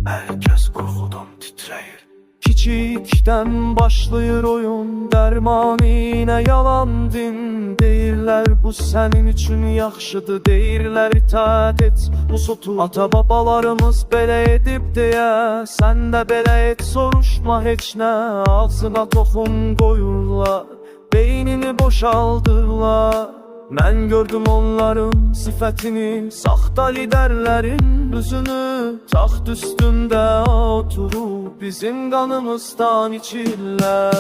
Herkes korkudan titreyir. Kiçikdən başlayır oyun, dərman yine yalan din. Deyirlər bu sənin üçün yaxşıdır, deyirlər itaat et bu sotu. Ata babalarımız belə edib deyə, sən də belə et, soruşma heç nə. Ağzına toxum qoyurlar, beynini boşaldırlar. Mən gördüm onların sifətini, saxta liderlərin üzünü. Taxt üstündə oturub bizim qanımızdan içirlər.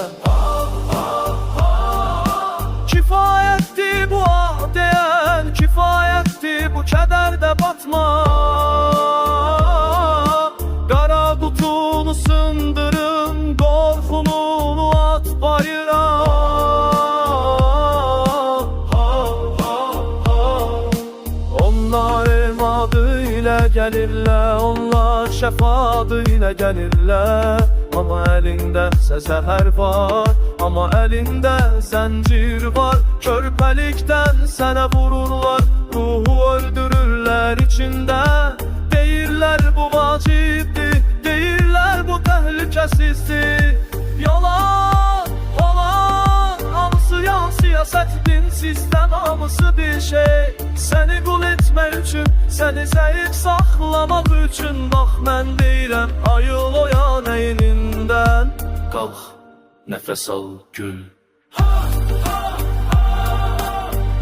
Kifayətdir bu ah deyən, kifayətdir bu kədərdə batma. Qara qutunu sındırın, qorxunu at bayıra. Onlar elm adıyla gəlirlər, onlar şəfa adıyla gəlirlər. Amma əlində zəhər var, amma əlində zəncir var. Körpəlikdən sənə vururlar, ruhu öldürürlər içində. Deyirlər bu vacibdir, deyirlər bu təhlükəsizdir. Yalan, yalan, hamısı yan siyasət, din, sistem, hamısı bir şey. Səni qul etmək üçün, səni zəif saxlamaq üçün. Bax mən deyirəm, ayıl oyan əynindən. Qalx, nəfəs al, gül.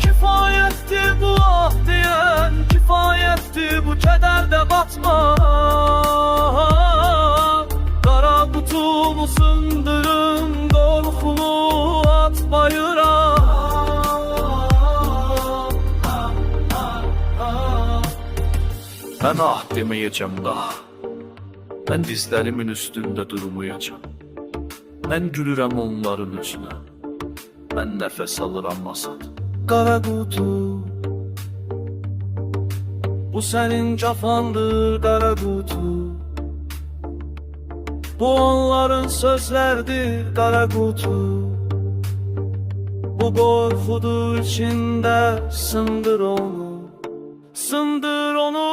Kifayətdir bu ah deyən, kifayətdir bu kədərdə batma. Qara qutumu sındırın, qorxunu at bayıra. Mən ah deməyəcəm daha. Mən dizlərimin üstündə durmayacam. Mən gülürəm onların üzünə. Mən nəfəs alıram masada. Qara qutu, bu sənin cafandır qara qutu. Bu onların sözlərdir qara qutu. Bu qorxudur içində, sındır onu, sındır onu.